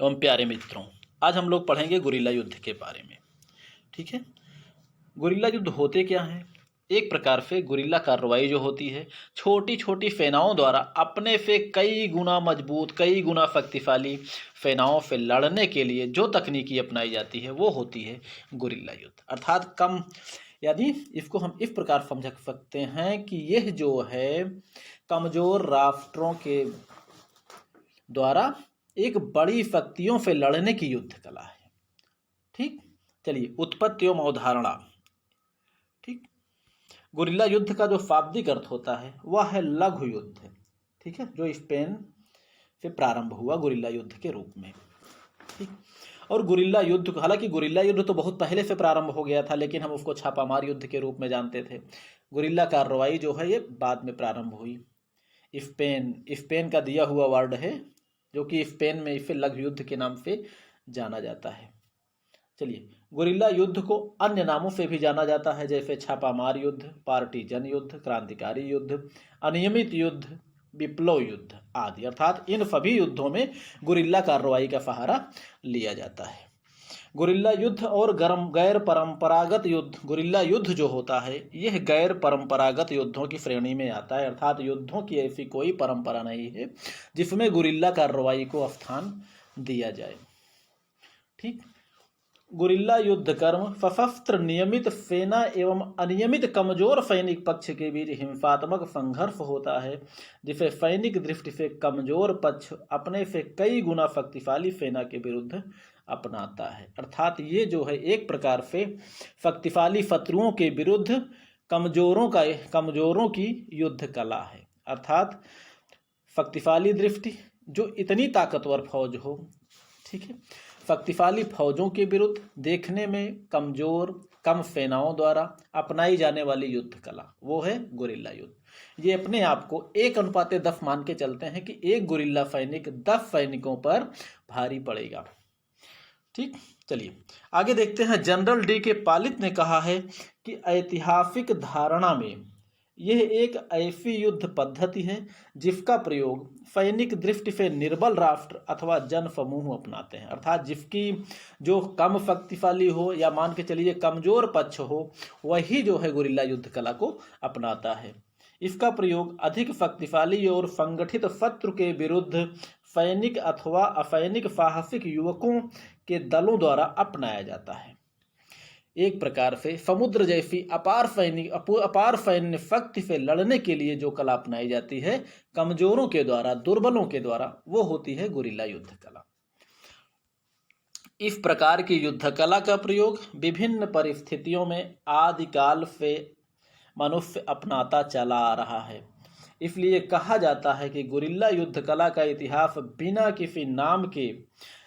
एवं प्यारे मित्रों, आज हम लोग पढ़ेंगे गुरिल्ला युद्ध के बारे में। ठीक है, गुरिल्ला युद्ध होते क्या हैं? एक प्रकार से गुरिल्ला कार्रवाई जो होती है, छोटी छोटी सेनाओं द्वारा अपने से कई गुना मजबूत, कई गुना शक्तिशाली सेनाओं से लड़ने के लिए जो तकनीकी अपनाई जाती है वो होती है गुरिल्ला युद्ध। अर्थात कम, यानी इसको हम इस प्रकार समझ सकते हैं कि यह जो है कमजोर राष्ट्रों के द्वारा एक बड़ी शक्तियों से लड़ने की युद्ध कला है। ठीक, चलिए उत्पत्ति एवं अवधारणा। ठीक, गुरिल्ला युद्ध का जो शाब्दिक अर्थ होता है वह है लघु युद्ध। ठीक है, जो स्पेन से प्रारंभ हुआ गुरिल्ला युद्ध के रूप में। ठीक, और गुरिल्ला युद्ध, हालांकि गुरिल्ला युद्ध तो बहुत पहले से प्रारंभ हो गया था, लेकिन हम उसको छापामार युद्ध के रूप में जानते थे। गुरिल्ला कार्रवाई जो है ये बाद में प्रारंभ हुई। स्पेन का दिया हुआ वर्ड है, जो कि स्पेन में इसे लघु युद्ध के नाम से जाना जाता है। चलिए, गुरिल्ला युद्ध को अन्य नामों से भी जाना जाता है, जैसे छापामार युद्ध, पार्टीजन युद्ध, क्रांतिकारी युद्ध, अनियमित युद्ध, विप्लव युद्ध आदि। अर्थात इन सभी युद्धों में गुरिल्ला कार्रवाई का सहारा लिया जाता है। गुरिल्ला युद्ध और गैर परंपरागत युद्ध, गुरिल्ला युद्ध जो होता है यह गैर परंपरागत युद्धों की श्रेणी में आता है। अर्थात युद्धों की ऐसी कोई परंपरा नहीं है जिसमें गुरिल्ला कार्रवाई को स्थान दिया जाए। ठीक, गुरिल्ला युद्ध कर्म सशस्त्र नियमित सेना एवं अनियमित कमजोर सैनिक पक्ष के बीच हिंसात्मक संघर्ष होता है, जिसे सैनिक दृष्टि से कमजोर पक्ष अपने से कई गुना शक्तिशाली सेना के विरुद्ध अपनाता है। अर्थात ये जो है एक प्रकार से शक्तिशाली शत्रुओं के विरुद्ध कमजोरों की युद्ध कला है। अर्थात शक्तिशाली दृष्टि, जो इतनी ताकतवर फौज हो, ठीक है, शक्तिशाली फौजों के विरुद्ध देखने में कमजोर कम सेनाओं द्वारा अपनाई जाने वाली युद्ध कला, वो है गुरिल्ला युद्ध। ये अपने आप को 1:10 मान के चलते हैं कि एक गुरिल्ला सैनिक 10 सैनिकों पर भारी पड़ेगा। ठीक, चलिए आगे देखते हैं। जनरल डी के पालित ने कहा है कि ऐतिहासिक धारणा में यह एक ऐसी युद्ध पद्धति है जिसका प्रयोग सैनिक दृष्टि से निर्बल राष्ट्र अथवा जन समूह अपनाते हैं। अर्थात जिसकी जो कम शक्तिशाली हो या मान के चलिए कमजोर पक्ष हो, वही जो है गुरिल्ला युद्ध कला को अपनाता है। इसका प्रयोग अधिक शक्तिशाली और संगठित शत्रु के विरुद्ध सैनिक अथवा असैनिक साहसिक युवकों के दलों द्वारा अपनाया जाता है। एक प्रकार से समुद्र जैसी अपार सैन्य शक्ति से लड़ने के लिए जो कला अपनाई जाती है कमजोरों के द्वारा, दुर्बलों के द्वारा, वो होती है गुरिल्ला युद्ध कला। इस प्रकार की युद्ध कला का प्रयोग विभिन्न परिस्थितियों में आदिकाल से मनुष्य अपनाता चला आ रहा है। इसलिए कहा जाता है कि गुरिल्ला युद्ध कला का इतिहास बिना किसी नाम के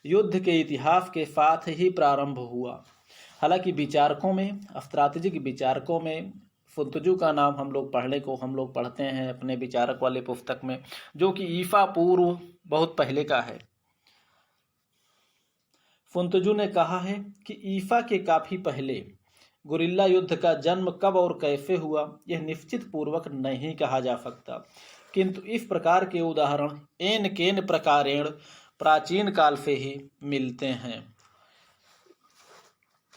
युद्ध के इतिहास के साथ ही प्रारंभ हुआ। हालांकि विचारकों में, स्ट्रैटेजिक विचारकों में फुंतजू का नाम हम लोग पढ़ते हैं अपने विचारक वाले पुस्तक में, जो कि ईसा पूर्व बहुत पहले का है। फुंतजू ने कहा है कि ईसा के काफी पहले गुरिल्ला युद्ध का जन्म कब और कैसे हुआ यह निश्चित पूर्वक नहीं कहा जा सकता, किंतु इस प्रकार के उदाहरण एन प्रकारेण प्राचीन काल से ही मिलते हैं,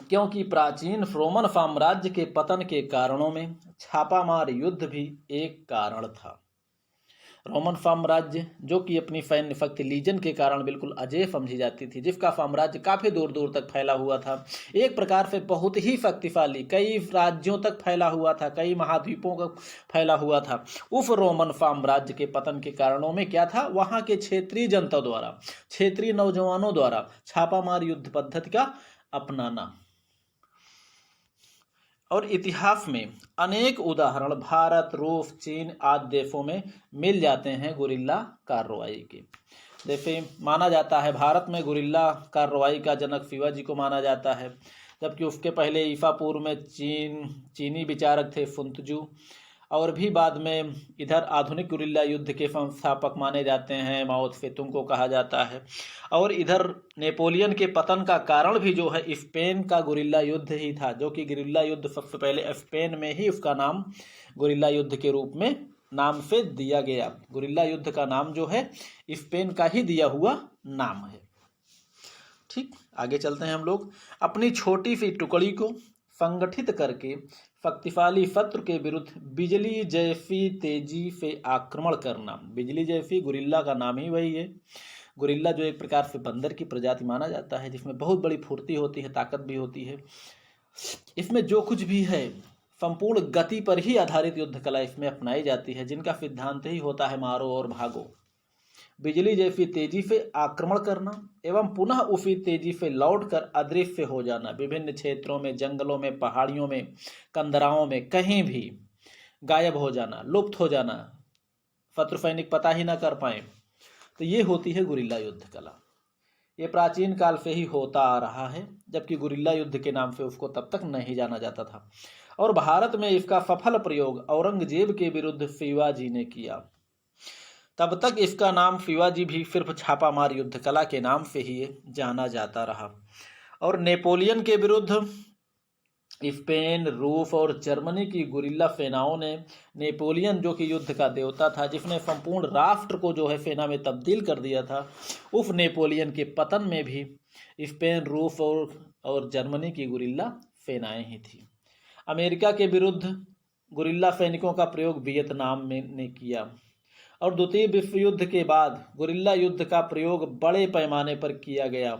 क्योंकि प्राचीन रोमन साम्राज्य के पतन के कारणों में छापामार युद्ध भी एक कारण था। रोमन साम्राज्य, जो कि अपनी सैन्य शक्ति लीजन के कारण बिल्कुल अजेय समझी जाती थी, जिसका साम्राज्य काफी दूर दूर तक फैला हुआ था, एक प्रकार से बहुत ही शक्तिशाली, कई राज्यों तक फैला हुआ था, कई महाद्वीपों तक फैला हुआ था। उस रोमन साम्राज्य के पतन के कारणों में क्या था, वहां के क्षेत्रीय जनता द्वारा, क्षेत्रीय नौजवानों द्वारा छापामार युद्ध पद्धति का अपनाना। और इतिहास में अनेक उदाहरण भारत, रूस, चीन आदि देशों में मिल जाते हैं गुरिल्ला कार्रवाई के। जैसे माना जाता है भारत में गुरिल्ला कार्रवाई का जनक शिवाजी को माना जाता है, जबकि उसके पहले ईसा पूर्व में चीनी विचारक थे फुंतजू, और भी बाद में इधर आधुनिक गुरिल्ला युद्ध के संस्थापक माने जाते हैं माओ त्से-तुंग को कहा जाता है। और इधर नेपोलियन के पतन का कारण भी जो है स्पेन का गुरिल्ला युद्ध ही था, जो कि गुरिल्ला युद्ध सबसे पहले स्पेन में ही उसका नाम गुरिल्ला युद्ध के रूप में नाम से दिया गया। गुरिल्ला युद्ध का नाम जो है स्पेन का ही दिया हुआ नाम है। ठीक, आगे चलते हैं हम लोग। अपनी छोटी सी टुकड़ी को संगठित करके शक्तिशाली शत्रु के विरुद्ध बिजली जैसी तेजी से आक्रमण करना। बिजली जैसी, गुरिल्ला का नाम ही वही है। गुरिल्ला जो एक प्रकार से बंदर की प्रजाति माना जाता है, जिसमें बहुत बड़ी फुर्ती होती है, ताकत भी होती है। इसमें जो कुछ भी है संपूर्ण गति पर ही आधारित युद्ध कला इसमें अपनाई जाती है, जिनका सिद्धांत ही होता है मारो और भागो। बिजली जैसी तेजी से आक्रमण करना एवं पुनः उसी तेजी से लौटकर अदृश्य हो जाना। विभिन्न क्षेत्रों में, जंगलों में, पहाड़ियों में, कंदराओं में, कहीं भी गायब हो जाना, लुप्त हो जाना, शत्रु सैनिक पता ही ना कर पाए। तो ये होती है गुरिल्ला युद्ध कला। ये प्राचीन काल से ही होता आ रहा है, जबकि गुरिल्ला युद्ध के नाम से उसको तब तक नहीं जाना जाता था। और भारत में इसका सफल प्रयोग औरंगजेब के विरुद्ध शिवाजी ने किया। तब तक इसका नाम शिवाजी भी सिर्फ छापामार युद्ध कला के नाम से ही जाना जाता रहा। और नेपोलियन के विरुद्ध स्पेन, रूस और जर्मनी की गुरिल्ला सेनाओं ने नेपोलियन, जो कि युद्ध का देवता था, जिसने संपूर्ण राष्ट्र को जो है सेना में तब्दील कर दिया था, उस नेपोलियन के पतन में भी स्पेन, रूस और जर्मनी की गुरिल्ला सेनाएं ही थी। अमेरिका के विरुद्ध गुरिल्ला सैनिकों का प्रयोग वियतनाम में ने किया। और द्वितीय विश्व युद्ध के बाद गुरिल्ला युद्ध का प्रयोग बड़े पैमाने पर किया गया।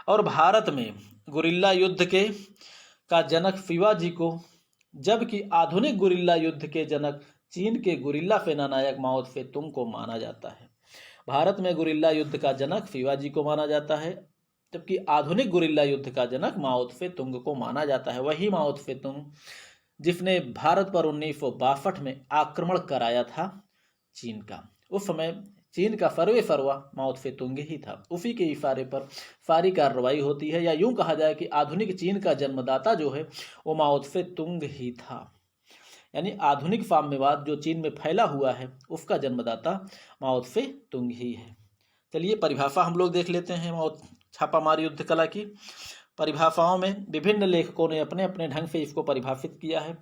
और भारत में गुरिल्ला युद्ध का जनक शिवाजी को, जबकि आधुनिक गुरिल्ला युद्ध के जनक चीन के गुरिल्ला सेनानायक माओ त्से-तुंग को माना जाता है। भारत में गुरिल्ला युद्ध का जनक शिवाजी को माना जाता है, जबकि आधुनिक गुरिल्ला युद्ध का जनक माओ त्से-तुंग को माना जाता है। वही माओ त्से-तुंग जिसने भारत पर 1962 में आक्रमण कराया था चीन का। उस समय चीन का सर्वा माओ त्से-तुंग ही था। उसी के इशारे पर सारी कार्रवाई होती है, या यूं कहा जाए कि आधुनिक चीन का जन्मदाता जो है वो माओ त्से-तुंग ही था। यानी आधुनिक साम्यवाद जो चीन में फैला हुआ है, उसका जन्मदाता माओ त्से-तुंग ही है। चलिए परिभाषा हम लोग देख लेते हैं छापामार युद्ध कला की। परिभाषाओं में विभिन्न लेखकों ने अपने अपने ढंग से इसको परिभाषित किया है।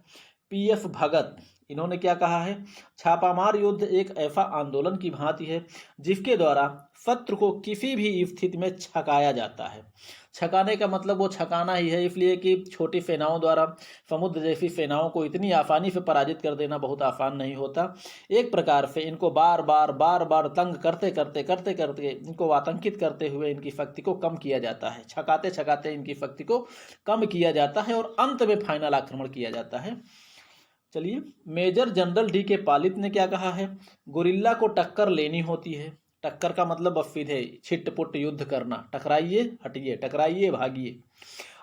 पीएफ भगत, इन्होंने क्या कहा है? छापामार युद्ध एक ऐसा आंदोलन की भांति है जिसके द्वारा शत्रु को किसी भी स्थिति में छकाया जाता है। छकाने का मतलब वो छकाना ही है, इसलिए कि छोटी सेनाओं द्वारा समुद्र जैसी सेनाओं को इतनी आसानी से पराजित कर देना बहुत आसान नहीं होता। एक प्रकार से इनको बार बार तंग करते करते इनको आतंकित करते हुए इनकी शक्ति को कम किया जाता है। छकाते छकाते इनकी शक्ति को कम किया जाता है और अंत में फाइनल आक्रमण किया जाता है। चलिए, मेजर जनरल डी के पालित ने क्या कहा है? गुरिल्ला को टक्कर लेनी होती है। टक्कर का मतलब अब सीधे छिटपुट युद्ध करना, टकराइए हटिए, टकराइए भागिए।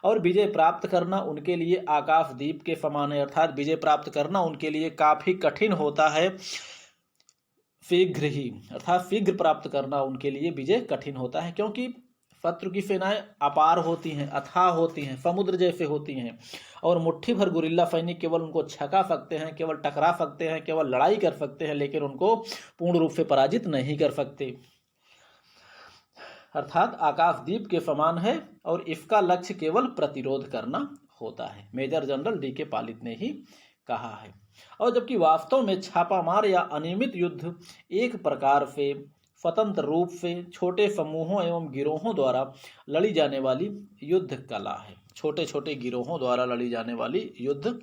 और विजय प्राप्त करना उनके लिए आकाशदीप के समान है, अर्थात विजय प्राप्त करना उनके लिए काफी कठिन होता है। शीघ्र ही, अर्थात शीघ्र प्राप्त करना उनके लिए विजय कठिन होता है, क्योंकि शत्रु की सेनाएं अपार होती हैं, अथाह होती हैं, समुद्र जैसे होती हैं। और मुट्ठी भर गुरिल्ला सैनिक केवल उनको छका सकते हैं, केवल टकरा सकते हैं, केवल लड़ाई कर सकते हैं, लेकिन उनको पूर्ण रूप से पराजित नहीं कर सकते। अर्थात आकाशदीप के समान है और इसका लक्ष्य केवल प्रतिरोध करना होता है, मेजर जनरल डी के पालित ने ही कहा है। और जबकि वास्तव में छापामार या अनियमित युद्ध एक प्रकार से स्वतंत्र रूप से छोटे समूहों एवं गिरोहों द्वारा लड़ी जाने वाली युद्ध कला है। छोटे छोटे गिरोहों द्वारा लड़ी जाने वाली युद्ध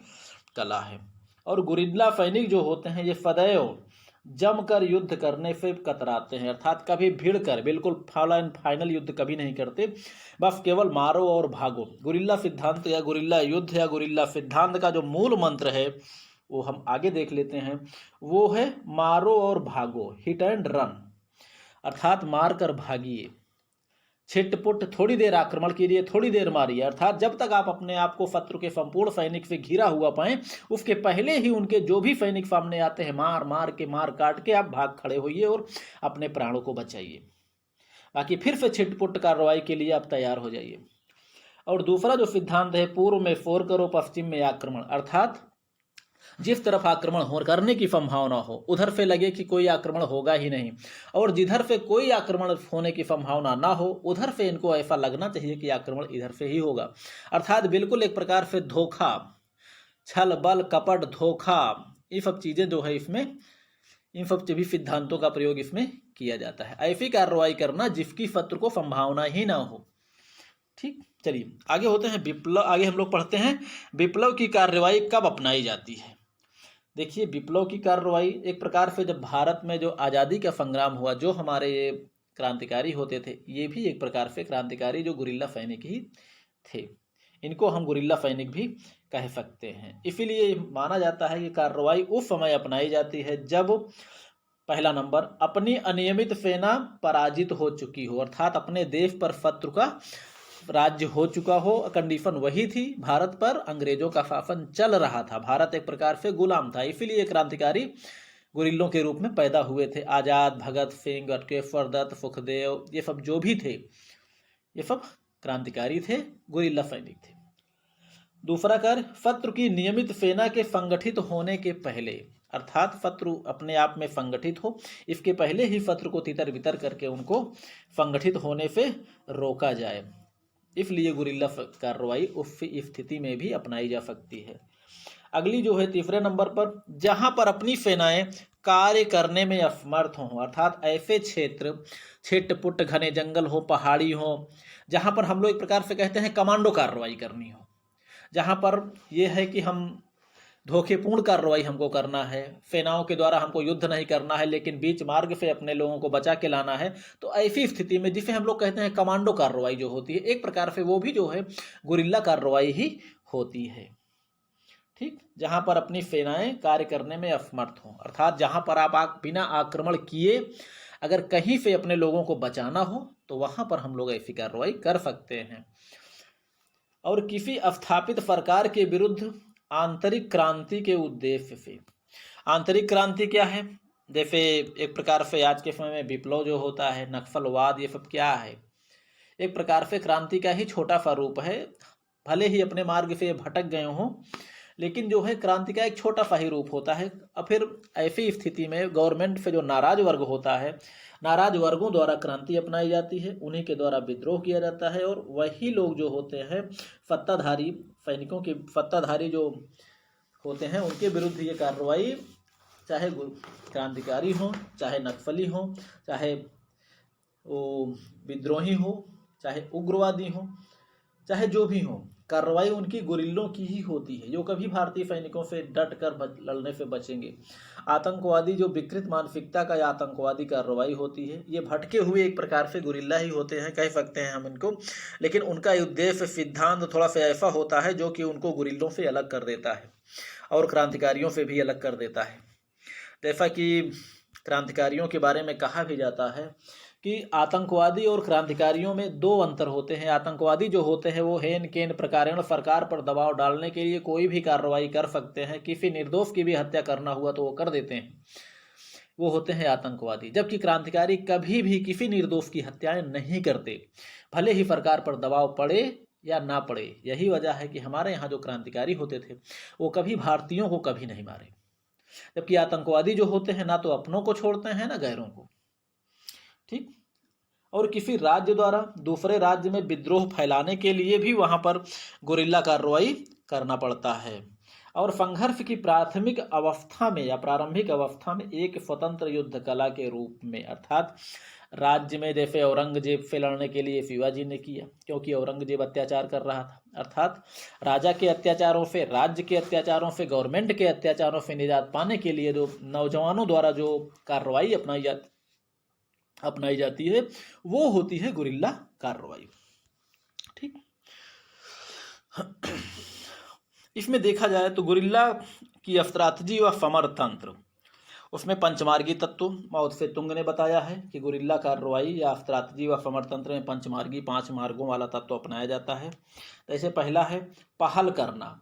कला है। और गुरिल्ला सैनिक जो होते हैं ये सदैव जमकर युद्ध करने से कतराते हैं, अर्थात कभी भिड़ कर बिल्कुल फाइनल युद्ध कभी नहीं करते, बस केवल मारो और भागो। गुरिल्ला सिद्धांत या गुरिल्ला युद्ध या गुरिल्ला सिद्धांत का जो मूल मंत्र है वो हम आगे देख लेते हैं। वो है मारो और भागो, हिट एंड रन, अर्थात मार कर भागिए, छिटपुट थोड़ी देर आक्रमण कीजिए, थोड़ी देर मारिए, अर्थात जब तक आप अपने आप को शत्रु के संपूर्ण सैनिक से घिरा हुआ पाएं, उसके पहले ही उनके जो भी सैनिक सामने आते हैं मार काट के आप भाग खड़े होइए और अपने प्राणों को बचाइए। बाकी फिर से छिटपुट कार्रवाई के लिए आप तैयार हो जाइए। और दूसरा जो सिद्धांत है, पूर्व में फोर करो पश्चिम में आक्रमण, अर्थात जिस तरफ आक्रमण करने की संभावना हो उधर से लगे कि कोई आक्रमण होगा ही नहीं, और जिधर से कोई आक्रमण होने की संभावना ना हो उधर से इनको ऐसा लगना चाहिए कि आक्रमण इधर से ही होगा। अर्थात बिल्कुल एक प्रकार से धोखा, छल बल कपट धोखा, ये सब चीज़ें जो है इसमें इन सब भी सिद्धांतों का प्रयोग इसमें किया जाता है। ऐसी कार्रवाई करना जिसकी शत्रु को संभावना ही ना हो। ठीक, चलिए आगे होते हैं विप्लव। आगे हम लोग पढ़ते हैं विप्लव की कार्रवाई कब अपनाई जाती है। देखिए, विप्लव की कार्रवाई एक प्रकार से जब भारत में जो आज़ादी का संग्राम हुआ, जो हमारे ये क्रांतिकारी होते थे, ये भी एक प्रकार से क्रांतिकारी जो गुरिल्ला सैनिक ही थे। इनको हम गुरिल्ला सैनिक भी कह सकते हैं। इसीलिए माना जाता है कि कार्रवाई उस समय अपनाई जाती है जब पहला नंबर अपनी अनियमित सेना पराजित हो चुकी हो, अर्थात अपने देश पर शत्रु का राज्य हो चुका हो। कंडीशन वही थी, भारत पर अंग्रेजों का शासन चल रहा था, भारत एक प्रकार से गुलाम था। इसीलिए क्रांतिकारी गुरिल्लों के रूप में पैदा हुए थे। आजाद, भगत सिंह, बटुकेश्वर दत्त, सुखदेव, ये सब जो भी थे, ये सब क्रांतिकारी थे, गुरिल्ला सैनिक थे। दूसरा कार्य, शत्रु की नियमित सेना के संगठित होने के पहले, अर्थात शत्रु अपने आप में संगठित हो, इसके पहले ही शत्रु को तितर बितर करके उनको संगठित होने से रोका जाए। इसलिए गुरिल्ला कार्रवाई उस स्थिति में भी अपनाई जा सकती है। अगली जो है तीसरे नंबर पर, जहां पर अपनी सेनाएं कार्य करने में असमर्थ हों, अर्थात ऐसे क्षेत्र छिटपुट घने जंगल हो, पहाड़ी हो, जहां पर हम लोग एक प्रकार से कहते हैं कमांडो कार्रवाई करनी हो, जहां पर यह है कि हम धोखेपूर्ण कार्रवाई हमको करना है, सेनाओं के द्वारा हमको युद्ध नहीं करना है, लेकिन बीच मार्ग से अपने लोगों को बचा के लाना है, तो ऐसी स्थिति में जिसे हम लोग कहते हैं कमांडो कार्रवाई जो होती है, एक प्रकार से वो भी जो है गुरिल्ला कार्रवाई ही होती है। ठीक, जहां पर अपनी सेनाएं कार्य करने में असमर्थ हों, अर्थात जहां पर आप बिना आक्रमण किए अगर कहीं से अपने लोगों को बचाना हो तो वहां पर हम लोग ऐसी कार्रवाई कर सकते हैं। और किसी स्थापित सरकार के विरुद्ध आंतरिक क्रांति के उद्देश्य से। आंतरिक क्रांति क्या है? जैसे एक प्रकार से आज के समय में विप्लव जो होता है, नक्सलवाद, ये सब क्या है? एक प्रकार से क्रांति का ही छोटा सा रूप है। भले ही अपने मार्ग से भटक गए हों, लेकिन जो है क्रांति का एक छोटा सा ही रूप होता है। और फिर ऐसी स्थिति में गवर्नमेंट से जो नाराज वर्ग होता है, नाराज वर्गों द्वारा क्रांति अपनाई जाती है, उन्हीं के द्वारा विद्रोह किया जाता है, और वही लोग जो होते हैं सत्ताधारी सैनिकों के, सत्ताधारी जो होते हैं, उनके विरुद्ध ये कार्रवाई, चाहे क्रांतिकारी हो, चाहे नक्सली हो, चाहे वो विद्रोही हो, चाहे उग्रवादी हो, चाहे जो भी हो, कार्रवाई उनकी गुरिल्लों की ही होती है, जो कभी भारतीय सैनिकों से डट कर लड़ने से बचेंगे। आतंकवादी जो विकृत मानसिकता का आतंकवादी कार्रवाई होती है, ये भटके हुए एक प्रकार से गुरिल्ला ही होते हैं, कह सकते हैं हम इनको, लेकिन उनका उद्देश्य सिद्धांत थोड़ा सा ऐसा होता है जो कि उनको गुरिल्लों से अलग कर देता है और क्रांतिकारियों से भी अलग कर देता है। जैसा कि क्रांतिकारियों के बारे में कहा भी जाता है कि आतंकवादी और क्रांतिकारियों में दो अंतर होते हैं। आतंकवादी जो होते हैं वो हेन केन प्रकारेण सरकार पर दबाव डालने के लिए कोई भी कार्रवाई कर सकते हैं, किसी निर्दोष की भी हत्या करना हुआ तो वो कर देते हैं, वो होते हैं आतंकवादी। जबकि क्रांतिकारी कभी भी किसी निर्दोष की हत्याएं नहीं करते, भले ही सरकार पर दबाव पड़े या ना पड़े। यही वजह है कि हमारे यहाँ जो क्रांतिकारी होते थे वो कभी भारतीयों को कभी नहीं मारे, जबकि आतंकवादी जो होते हैं ना तो अपनों को छोड़ते हैं ना गैरों को। ठीक, और किसी राज्य द्वारा दूसरे राज्य में विद्रोह फैलाने के लिए भी वहां पर गुरिल्ला कार्रवाई करना पड़ता है। और संघर्ष की प्राथमिक अवस्था में या प्रारंभिक अवस्था में एक स्वतंत्र युद्ध कला के रूप में, अर्थात राज्य में जैसे औरंगजेब से लड़ने के लिए शिवाजी ने किया, क्योंकि औरंगजेब अत्याचार कर रहा था, अर्थात राजा के अत्याचारों से, राज्य के अत्याचारों से, गवर्नमेंट के अत्याचारों से निजात पाने के लिए जो नौजवानों द्वारा जो कार्रवाई अपनाई जाती है वो होती है गुरिल्ला कार्रवाई। ठीक, इसमें देखा जाए तो गुरिल्ला की स्ट्रैटेजी व समर तंत्र, उसमें पंचमार्गी तत्व माओ से तुंग ने बताया है कि गुरिल्ला कार्रवाई या स्ट्रैटेजी व समर तंत्र में पंचमार्गी, 5 मार्गों वाला तत्व अपनाया जाता है। जैसे पहला है पहल करना।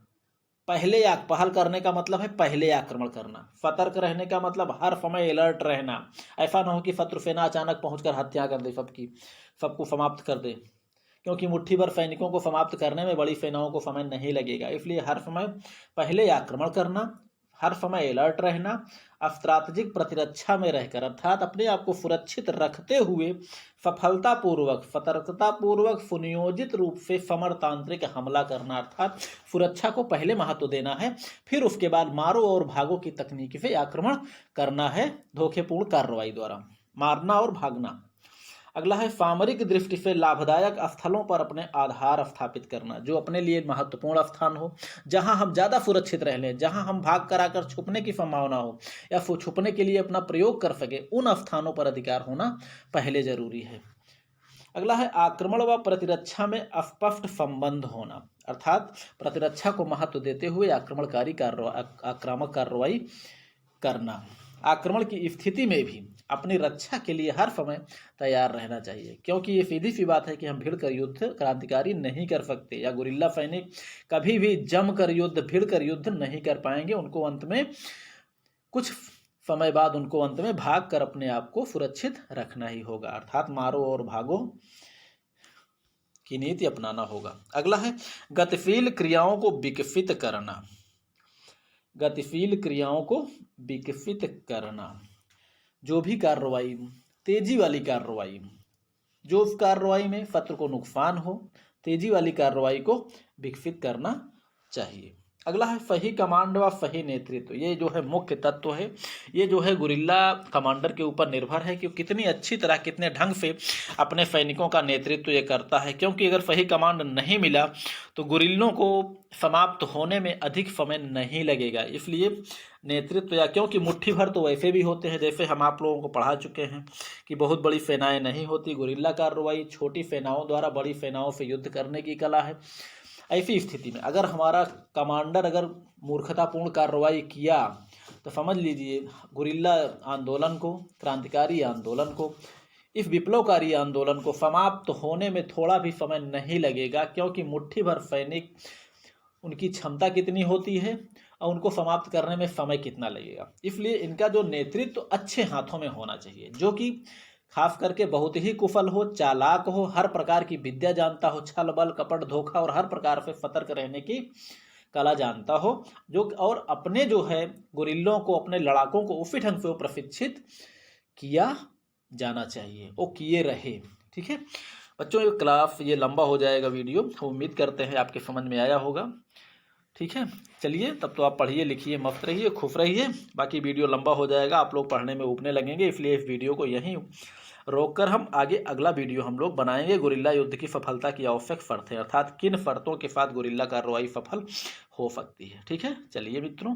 पहल करने का मतलब है पहले आक्रमण करना। सतर्क रहने का मतलब हर समय अलर्ट रहना, ऐसा ना हो कि शत्रु सेना अचानक पहुंचकर हत्या कर दे, सबको समाप्त कर दे, क्योंकि मुट्ठी भर सैनिकों को समाप्त करने में बड़ी सेनाओं को समय नहीं लगेगा। इसलिए हर समय पहले आक्रमण करना, हर समय अलर्ट रहना, स्ट्रैटेजिक प्रतिरक्षा में रहकर अर्थात अपने आप को सुरक्षित रखते हुए सफलतापूर्वक, सतर्कतापूर्वक, सुनियोजित रूप से समरतांत्रिक हमला करना, अर्थात सुरक्षा को पहले महत्व देना है, फिर उसके बाद मारो और भागो की तकनीक से आक्रमण करना है धोखेपूर्ण कार्रवाई द्वारा, मारना और भागना। अगला है सामरिक दृष्टि से लाभदायक स्थलों पर अपने आधार स्थापित करना, जो अपने लिए महत्वपूर्ण स्थान हो, जहां हम ज़्यादा सुरक्षित रह लें, जहां हम भाग कर आकर छुपने की संभावना हो या छुपने के लिए अपना प्रयोग कर सके, उन स्थानों पर अधिकार होना पहले जरूरी है। अगला है आक्रमण व प्रतिरक्षा में स्पष्ट संबंध होना, अर्थात प्रतिरक्षा को महत्व देते हुए आक्रामक कार्रवाई करना। आक्रमण की स्थिति में भी अपनी रक्षा के लिए हर समय तैयार रहना चाहिए, क्योंकि ये सीधी सी बात है कि हम भिड़ कर युद्ध क्रांतिकारी नहीं कर सकते, या गुरिल्ला सैनिक कभी भी जम कर युद्ध, भिड़ कर युद्ध नहीं कर पाएंगे। उनको अंत में कुछ समय बाद भाग कर अपने आप को सुरक्षित रखना ही होगा, अर्थात मारो और भागो की नीति अपनाना होगा। अगला है गतिशील क्रियाओं को विकसित करना। गतिशील क्रियाओं को विकसित करना, जो भी कार्रवाई, तेजी वाली कार्रवाई, जो उस कार्रवाई में शत्रु को नुकसान हो, तेजी वाली कार्रवाई को विकसित करना चाहिए। अगला है सही कमांड व सही नेतृत्व। ये जो है मुख्य तत्व है, ये जो है गुरिल्ला कमांडर के ऊपर निर्भर है कि कितनी अच्छी तरह, कितने ढंग से अपने सैनिकों का नेतृत्व ये करता है, क्योंकि अगर सही कमांड नहीं मिला तो गुरिल्लों को समाप्त होने में अधिक समय नहीं लगेगा। इसलिए नेतृत्व, या क्योंकि मुट्ठी भर तो वैसे भी होते हैं, जैसे हम आप लोगों को पढ़ा चुके हैं कि बहुत बड़ी सेनाएं नहीं होती, गुरिल्ला कार्रवाई छोटी सेनाओं द्वारा बड़ी सेनाओं से युद्ध करने की कला है। ऐसी स्थिति में अगर हमारा कमांडर अगर मूर्खतापूर्ण कार्रवाई किया तो समझ लीजिए गुरिल्ला आंदोलन को, क्रांतिकारी आंदोलन को, इस विप्लवकारी आंदोलन को समाप्त होने में थोड़ा भी समय नहीं लगेगा, क्योंकि मुट्ठी भर सैनिक, उनकी क्षमता कितनी होती है और उनको समाप्त करने में समय कितना लगेगा। इसलिए इनका जो नेतृत्व अच्छे हाथों में होना चाहिए, जो कि खास करके बहुत ही कुशल हो, चालाक हो, हर प्रकार की विद्या जानता हो, छल बल कपट धोखा और हर प्रकार से सतर्क रहने की कला जानता हो, जो और अपने जो है गुरिल्लों को, अपने लड़ाकों को उसी ढंग से वो प्रशिक्षित किया जाना चाहिए, वो किए रहे। ठीक है बच्चों, ये क्लास ये लंबा हो जाएगा वीडियो, उम्मीद करते हैं आपके समझ में आया होगा। ठीक है, चलिए तब तो आप पढ़िए लिखिए, मस्त रहिए, खुश रहिए। बाकी वीडियो लंबा हो जाएगा, आप लोग पढ़ने में उबने लगेंगे, इसलिए इस वीडियो को यहीं रोककर हम आगे अगला वीडियो हम लोग बनाएंगे। गुरिल्ला युद्ध की सफलता की आवश्यक शर्तें, अर्थात किन शर्तों के साथ गुरिल्ला कार्रवाई सफल हो सकती है। ठीक है, चलिए मित्रों।